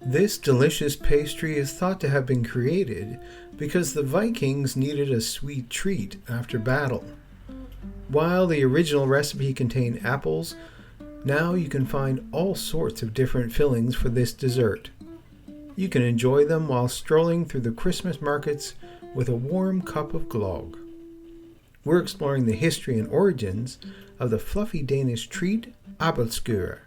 This delicious pastry is thought to have been created because the Vikings needed a sweet treat after battle. While the original recipe contained apples, now you can find all sorts of different fillings for this dessert. You can enjoy them while strolling through the Christmas markets with a warm cup of glogg. We're exploring the history and origins of the fluffy Danish treat Aebleskiver.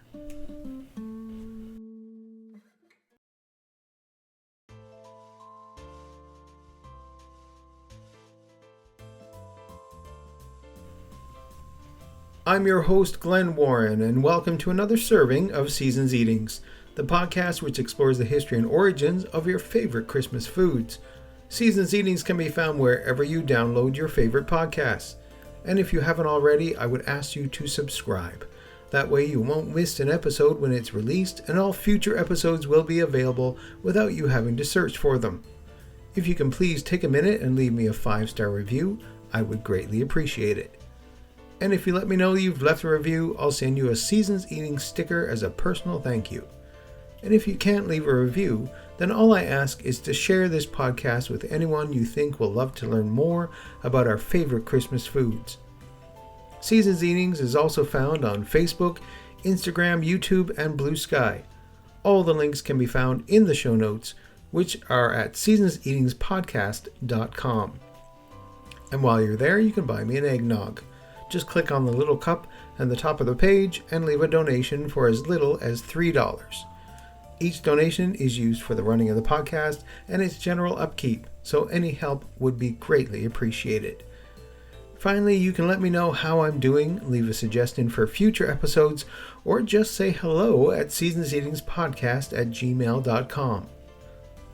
I'm your host, Glenn Warren, and welcome to another serving of Seasons Eatings, the podcast which explores the history and origins of your favorite Christmas foods. Seasons Eatings can be found wherever you download your favorite podcasts. And if you haven't already, I would ask you to subscribe. That way you won't miss an episode when it's released, and all future episodes will be available without you having to search for them. If you can please take a minute and leave me a 5-star review, I would greatly appreciate it. And if you let me know you've left a review, I'll send you a Seasons Eating sticker as a personal thank you. And if you can't leave a review, then all I ask is to share this podcast with anyone you think will love to learn more about our favorite Christmas foods. Seasons Eatings is also found on Facebook, Instagram, YouTube, and Blue Sky. All the links can be found in the show notes, which are at seasonseatingspodcast.com. And while you're there, you can buy me an eggnog. Just click on the little cup at the top of the page and leave a donation for as little as $3. Each donation is used for the running of the podcast and its general upkeep, so any help would be greatly appreciated. Finally, you can let me know how I'm doing, leave a suggestion for future episodes, or just say hello at seasonseatingspodcast@gmail.com.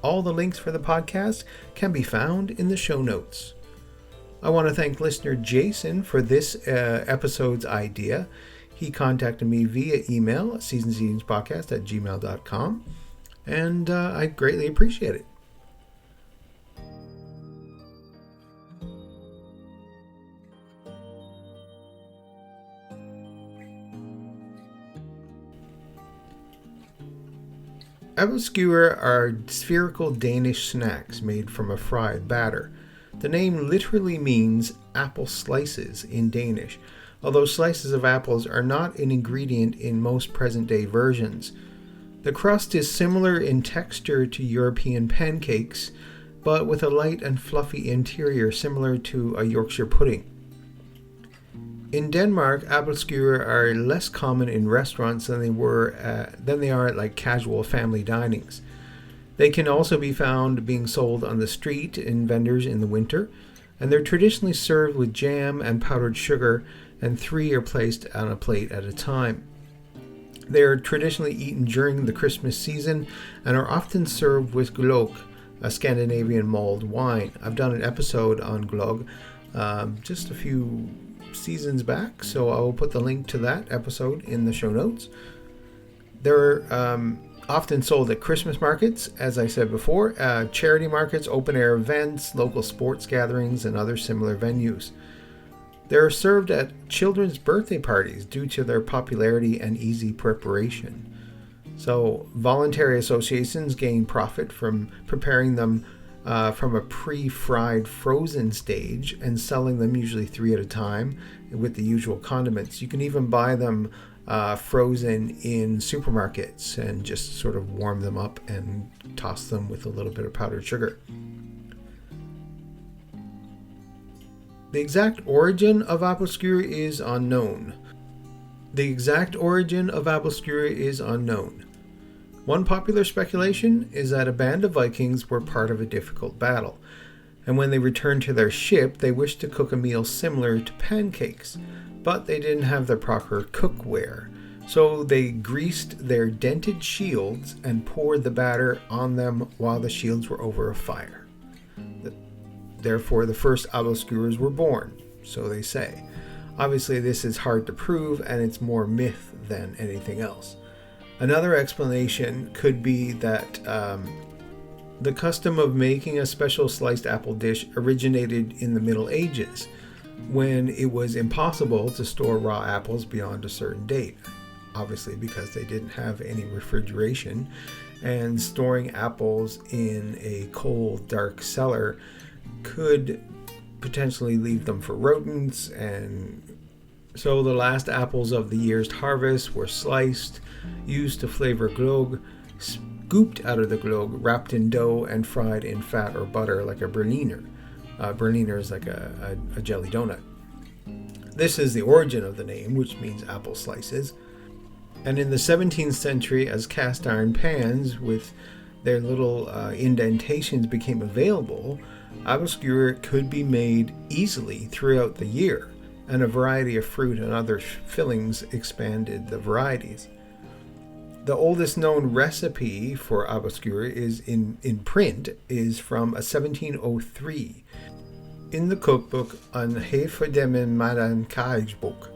All the links for the podcast can be found in the show notes. I want to thank listener Jason for this episode's idea. He contacted me via email at seasonseatingspodcast@gmail.com, and I greatly appreciate it. Aebleskiver are spherical Danish snacks made from a fried batter. The name literally means apple slices in Danish, although slices of apples are not an ingredient in most present-day versions. The crust is similar in texture to European pancakes, but with a light and fluffy interior similar to a Yorkshire pudding. In Denmark, Aebleskiver are less common in restaurants than they are at casual family dinings. They can also be found being sold on the street in vendors in the winter, and they're traditionally served with jam and powdered sugar, and 3 are placed on a plate at a time. They are traditionally eaten during the Christmas season and are often served with glogg, a Scandinavian mulled wine. I've done an episode on glogg just a few seasons back, so I will put the link to that episode in the show notes. They're often sold at Christmas markets, as I said before, charity markets, open-air events, local sports gatherings, and other similar venues. They're served at children's birthday parties due to their popularity and easy preparation. So, voluntary associations gain profit from preparing them from a pre-fried frozen stage and selling them usually 3 at a time with the usual condiments. You can even buy them frozen in supermarkets and just sort of warm them up and toss them with a little bit of powdered sugar. The exact origin of Aebleskiver is unknown. One popular speculation is that a band of Vikings were part of a difficult battle, and when they returned to their ship, they wished to cook a meal similar to pancakes, but they didn't have the proper cookware, so they greased their dented shields and poured the batter on them while the shields were over a fire. Therefore, the first Aebleskivers were born, so they say. Obviously, this is hard to prove, and it's more myth than anything else. Another explanation could be that the custom of making a special sliced apple dish originated in the Middle Ages, when it was impossible to store raw apples beyond a certain date. obviously because they didn't have any refrigeration, and storing apples in a cold, dark cellar could potentially leave them for rodents. And so the last apples of the year's harvest were sliced, used to flavor glogg, scooped out of the glogg, wrapped in dough, and fried in fat or butter like a Berliner. Berliner is like a jelly donut. This is the origin of the name, which means apple slices. And in the 17th century, as cast iron pans with their little indentations became available, Aebleskiver could be made easily throughout the year, and a variety of fruit and other fillings expanded the varieties. The oldest known recipe for Aebleskiver is in print is from a 1703 in the cookbook An Hefedemen Madam Book,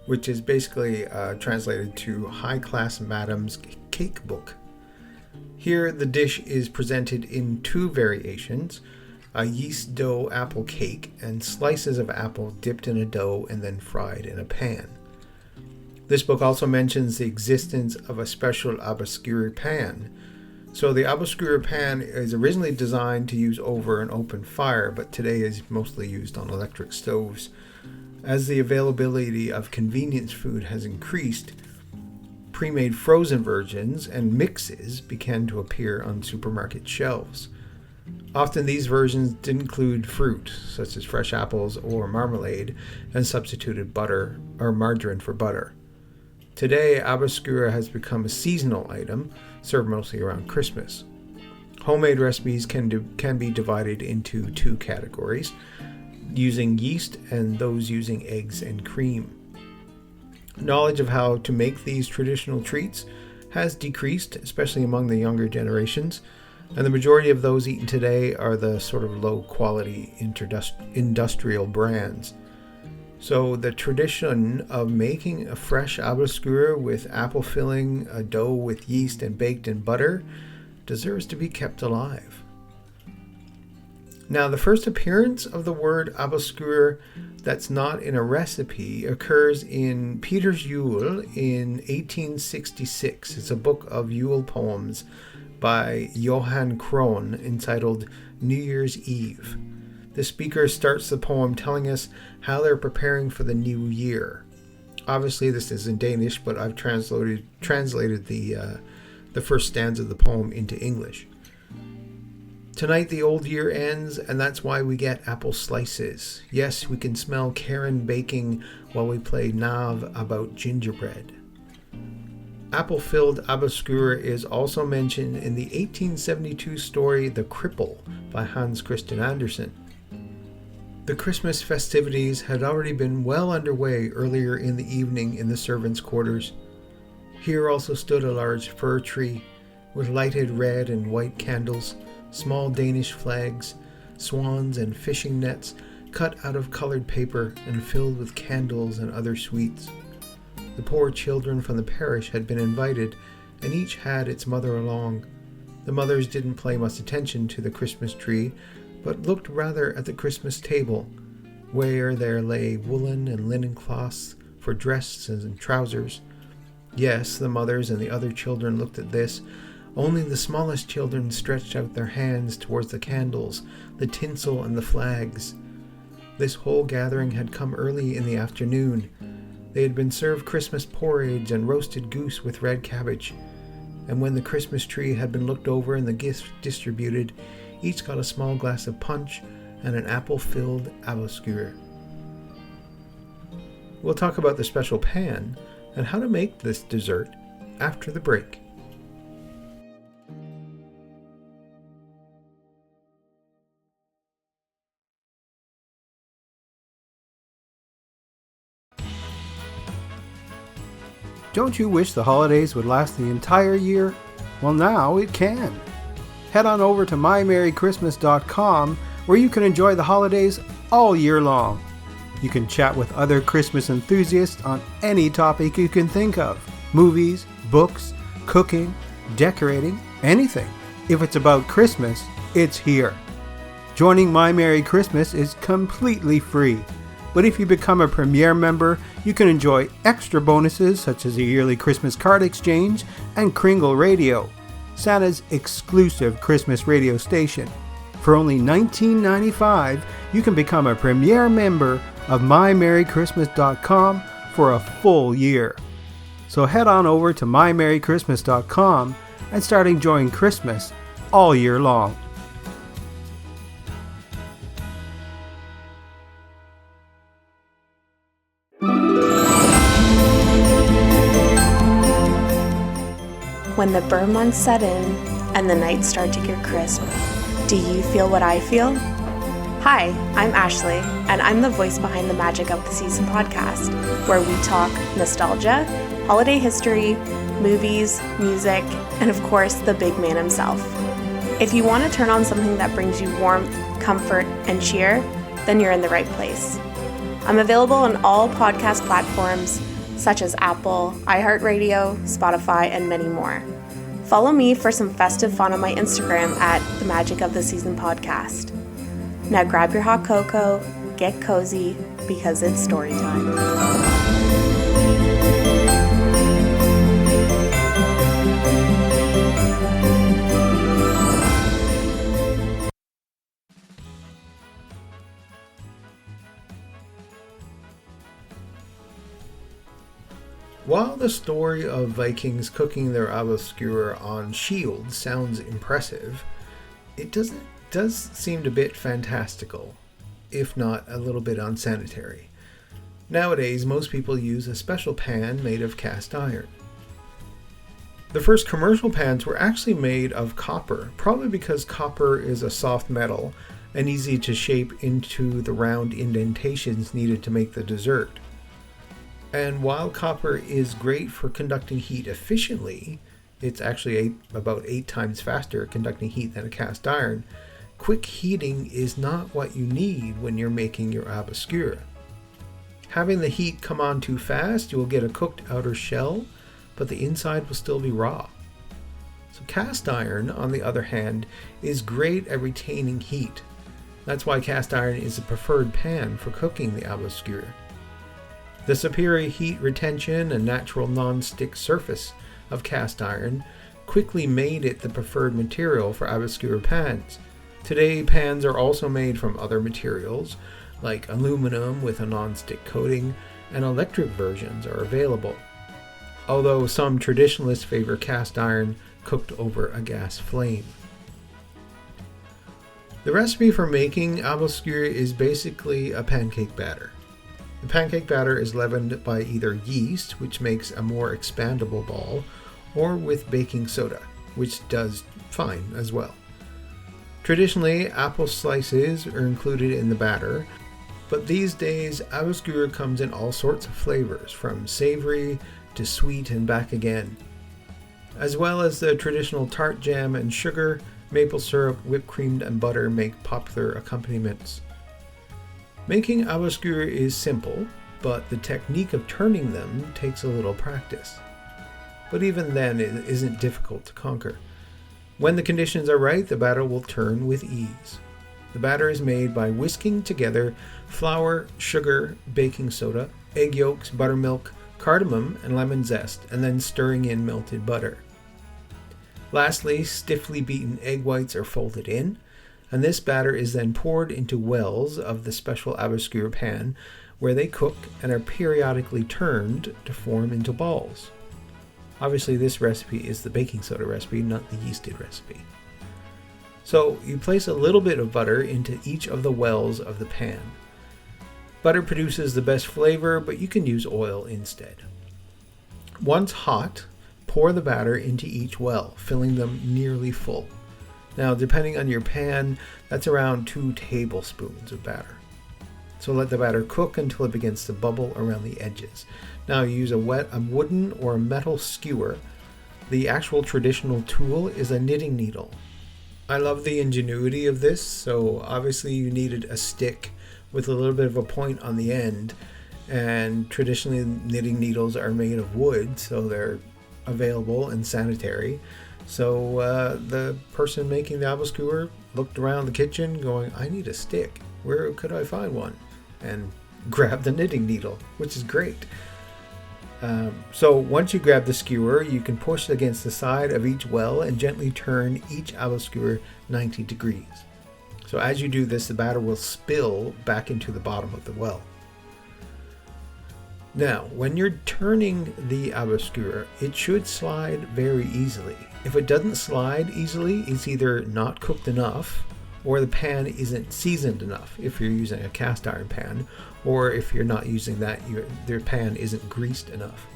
which is basically translated to High Class Madam's Cake Book. Here the dish is presented in two variations, a yeast dough apple cake and slices of apple dipped in a dough and then fried in a pan. This book also mentions the existence of a special Aebleskiver pan. So the Aebleskiver pan is originally designed to use over an open fire, but today is mostly used on electric stoves. As the availability of convenience food has increased, pre-made frozen versions and mixes began to appear on supermarket shelves. Often these versions did include fruit, such as fresh apples or marmalade, and substituted butter or margarine for butter. Today, Aebleskiver has become a seasonal item, served mostly around Christmas. Homemade recipes can be divided into two categories, using yeast and those using eggs and cream. Knowledge of how to make these traditional treats has decreased, especially among the younger generations, and the majority of those eaten today are the sort of low-quality industrial brands. So the tradition of making a fresh Aebleskiver with apple filling, a dough with yeast and baked in butter, deserves to be kept alive. Now, the first appearance of the word Aebleskiver that's not in a recipe occurs in Peter's Yule in 1866. It's a book of Yule poems by Johann Krohn entitled New Year's Eve. The speaker starts the poem telling us how they're preparing for the new year. Obviously, this is in Danish, but I've translated the first stanza of the poem into English. Tonight the old year ends, and that's why we get apple slices. Yes, we can smell Karen baking while we play Nav about gingerbread. Apple-filled Aebleskiver is also mentioned in the 1872 story The Cripple by Hans Christian Andersen. The Christmas festivities had already been well underway earlier in the evening in the servants' quarters. Here also stood a large fir tree with lighted red and white candles, small Danish flags, swans and fishing nets cut out of colored paper and filled with candles and other sweets. The poor children from the parish had been invited, and each had its mother along. The mothers didn't pay much attention to the Christmas tree, but looked rather at the Christmas table, where there lay woolen and linen cloths for dresses and trousers. Yes, the mothers and the other children looked at this. Only the smallest children stretched out their hands towards the candles, the tinsel, and the flags. This whole gathering had come early in the afternoon. They had been served Christmas porridge and roasted goose with red cabbage, and when the Christmas tree had been looked over and the gifts distributed, each got a small glass of punch and an apple-filled Aebleskiver. We'll talk about the special pan and how to make this dessert after the break. Don't you wish the holidays would last the entire year? Well, now it can. Head on over to mymerrychristmas.com where you can enjoy the holidays all year long. You can chat with other Christmas enthusiasts on any topic you can think of. Movies, books, cooking, decorating, anything. If it's about Christmas, it's here. Joining My Merry Christmas is completely free. But if you become a Premier member, you can enjoy extra bonuses such as a yearly Christmas card exchange and Kringle Radio, Santa's exclusive Christmas radio station. For only $19.95, you can become a Premier member of mymerrychristmas.com for a full year. So head on over to mymerrychristmas.com and start enjoying Christmas all year long. When the burn months set in and the nights start to get crisp, do you feel what I feel? Hi, I'm Ashley, and I'm the voice behind the Magic of the Season podcast, where we talk nostalgia, holiday history, movies, music, and of course, the big man himself. If you want to turn on something that brings you warmth, comfort, and cheer, then you're in the right place. I'm available on all podcast platforms, such as Apple, iHeartRadio, Spotify, and many more. Follow me for some festive fun on my Instagram at the Magic of the Season podcast. Now grab your hot cocoa, get cozy, because it's story time. While the story of Vikings cooking their Aebleskiver on shields sounds impressive, it does seem a bit fantastical, if not a little bit unsanitary. Nowadays, most people use a special pan made of cast iron. The first commercial pans were actually made of copper, probably because copper is a soft metal and easy to shape into the round indentations needed to make the dessert. And while copper is great for conducting heat efficiently, it's actually about 8 times faster at conducting heat than a cast iron. Quick heating is not what you need when you're making your Aebleskiver. Having the heat come on too fast, you will get a cooked outer shell, but the inside will still be raw. So cast iron, on the other hand, is great at retaining heat. That's why cast iron is a preferred pan for cooking the Aebleskiver. The superior heat retention and natural non-stick surface of cast iron quickly made it the preferred material for Aebleskiver pans. Today, pans are also made from other materials, like aluminum with a non-stick coating, and electric versions are available, although some traditionalists favor cast iron cooked over a gas flame. The recipe for making Aebleskiver is basically a pancake batter. The pancake batter is leavened by either yeast, which makes a more expandable ball, or with baking soda, which does fine as well. Traditionally, apple slices are included in the batter, but these days Aebleskiver comes in all sorts of flavors, from savory to sweet and back again. As well as the traditional tart jam and sugar, maple syrup, whipped cream, and butter make popular accompaniments. Making Aebleskiver is simple, but the technique of turning them takes a little practice. But even then, it isn't difficult to conquer. When the conditions are right, the batter will turn with ease. The batter is made by whisking together flour, sugar, baking soda, egg yolks, buttermilk, cardamom, and lemon zest, and then stirring in melted butter. Lastly, stiffly beaten egg whites are folded in, and this batter is then poured into wells of the special Aebleskiver pan, where they cook and are periodically turned to form into balls. Obviously, this recipe is the baking soda recipe, not the yeasted recipe. So you place a little bit of butter into each of the wells of the pan. Butter produces the best flavor, but you can use oil instead. Once hot, pour the batter into each well, filling them nearly full. Now, depending on your pan, that's around 2 tablespoons of batter. So let the batter cook until it begins to bubble around the edges. Now you use a wooden or a metal skewer. The actual traditional tool is a knitting needle. I love the ingenuity of this. So obviously you needed a stick with a little bit of a point on the end, and traditionally knitting needles are made of wood, so they're available and sanitary. So the person making the Aebleskiver looked around the kitchen going, I need a stick. Where could I find one? And grab the knitting needle, which is great. So once you grab the skewer, you can push against the side of each well and gently turn each Aebleskiver 90 degrees. So as you do this, the batter will spill back into the bottom of the well. Now, when you're turning the Aebleskiver, it should slide very easily. If it doesn't slide easily, it's either not cooked enough, or the pan isn't seasoned enough if you're using a cast iron pan, or if you're not using that, your pan isn't greased enough.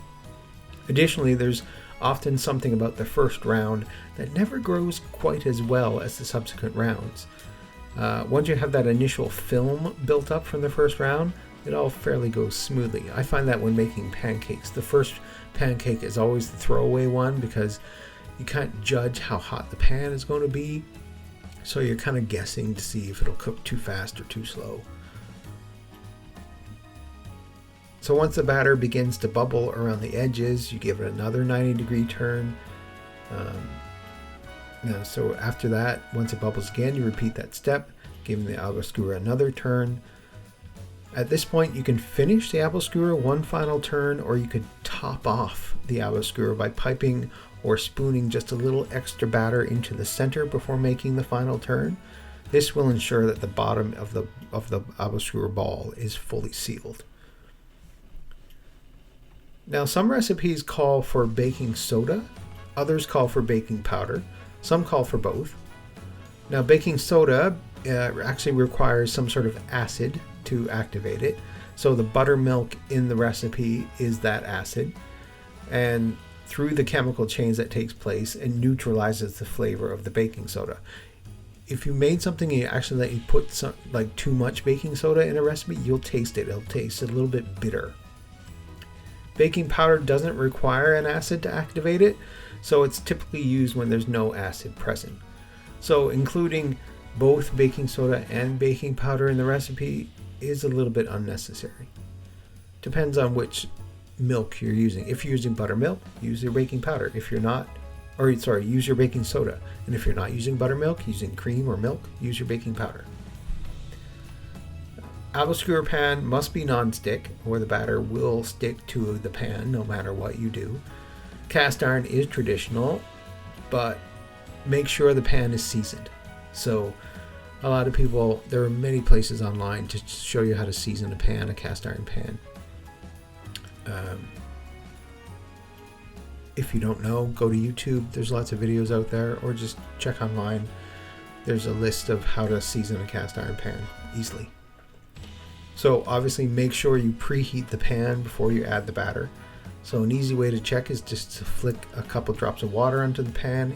Additionally, there's often something about the first round that never grows quite as well as the subsequent rounds. Once you have that initial film built up from the first round, it all fairly goes smoothly. I find that when making pancakes, the first pancake is always the throwaway one because you can't judge how hot the pan is going to be. So you're kind of guessing to see if it'll cook too fast or too slow. So once the batter begins to bubble around the edges, you give it another 90-degree turn. So after that, once it bubbles again, you repeat that step, giving the Aebleskiver another turn. At this point, you can finish the Aebleskiver one final turn, or you could top off the Aebleskiver by piping or spooning just a little extra batter into the center before making the final turn. This will ensure that the bottom of the Aebleskiver ball is fully sealed. Now, some recipes call for baking soda, others call for baking powder, some call for both. Now, baking soda actually requires some sort of acid to activate it. So the buttermilk in the recipe is that acid, and through the chemical change that takes place, it neutralizes the flavor of the baking soda. If you made something and you accidentally put too much baking soda in a recipe, you'll taste it. It'll taste a little bit bitter. Baking powder doesn't require an acid to activate it, so it's typically used when there's no acid present. So including both baking soda and baking powder in the recipe is a little bit unnecessary. Depends on which milk you're using. If you're using buttermilk, use your baking powder. If you're not, use your baking soda. And if you're not using buttermilk, using cream or milk, use your baking powder. Aebleskiver pan must be non-stick, or the batter will stick to the pan no matter what you do. Cast iron is traditional, but make sure the pan is seasoned. So a lot of people, there are many places online to show you how to season a cast iron pan. If you don't know, go to YouTube. There's lots of videos out there, or just check online. There's a list of how to season a cast iron pan easily. So obviously make sure you preheat the pan before you add the batter. So an easy way to check is just to flick a couple drops of water onto the pan.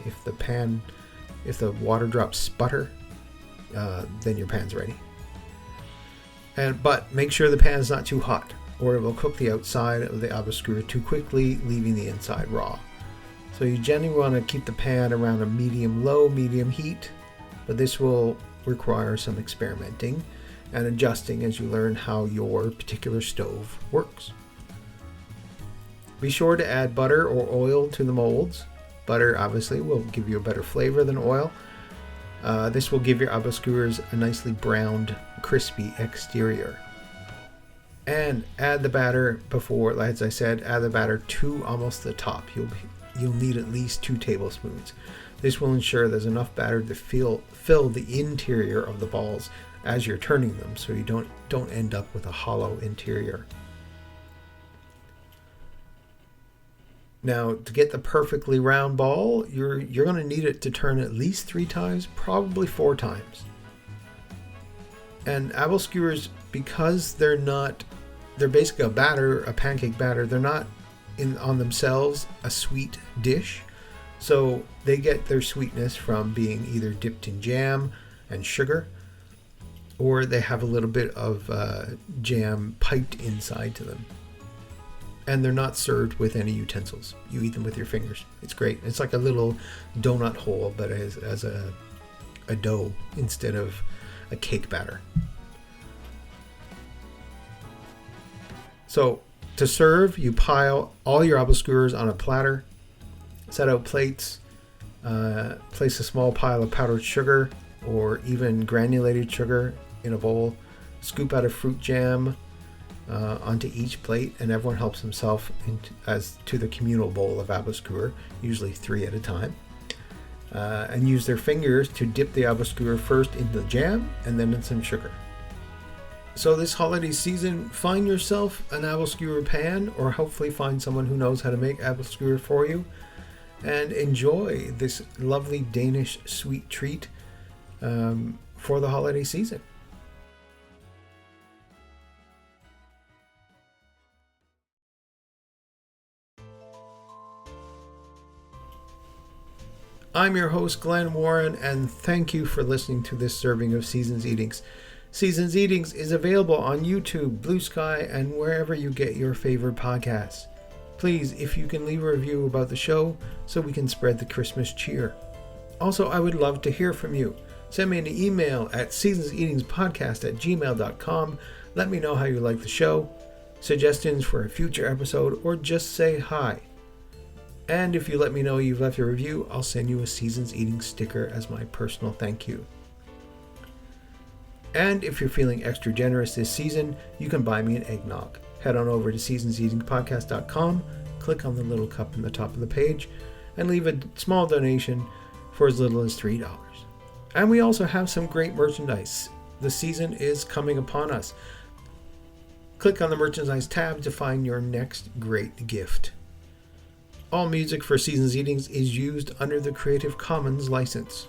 If the water drops sputter, then your pan's ready. But make sure the pan is not too hot, or it will cook the outside of the Aebleskiver too quickly, leaving the inside raw. So you generally want to keep the pan around a medium heat, but this will require some experimenting and adjusting as you learn how your particular stove works. Be sure to add butter or oil to the molds. Butter obviously will give you a better flavor than oil. This will give your Aebleskivers a nicely browned, crispy exterior. And add the batter before, as I said, add the batter to almost the top. You'll need at least 2 tablespoons. This will ensure there's enough batter to fill the interior of the balls as you're turning them, so you don't end up with a hollow interior. Now, to get the perfectly round ball, you're going to need it to turn at least 3 times, probably 4 times. And Aebleskivers, because they're basically a pancake batter, they're not on themselves a sweet dish. So they get their sweetness from being either dipped in jam and sugar, or they have a little bit of jam piped inside to them. And they're not served with any utensils. You eat them with your fingers. It's great. It's like a little donut hole, but as a dough instead of a cake batter. So to serve, you pile all your Aebleskivers on a platter, set out plates, place a small pile of powdered sugar or even granulated sugar in a bowl, scoop out a fruit jam, onto each plate, and everyone helps himself to the communal bowl of Aebleskiver, usually 3 at a time, and use their fingers to dip the Aebleskiver first in the jam and then in some sugar. So this holiday season, find yourself an Aebleskiver pan, or hopefully find someone who knows how to make Aebleskiver for you, and enjoy this lovely Danish sweet treat for the holiday season. I'm your host, Glenn Warren, and thank you for listening to this serving of Seasons Eatings. Seasons Eatings is available on YouTube, Blue Sky, and wherever you get your favorite podcasts. Please, if you can leave a review about the show so we can spread the Christmas cheer. Also, I would love to hear from you. Send me an email at seasonseatingspodcast@gmail.com. Let me know how you like the show, suggestions for a future episode, or just say hi. And if you let me know you've left a review, I'll send you a Seasons Eating sticker as my personal thank you. And if you're feeling extra generous this season, you can buy me an eggnog. Head on over to seasonseatingpodcast.com, click on the little cup in the top of the page, and leave a small donation for as little as $3. And we also have some great merchandise. The season is coming upon us. Click on the merchandise tab to find your next great gift. All music for Seasons Eatings is used under the Creative Commons license.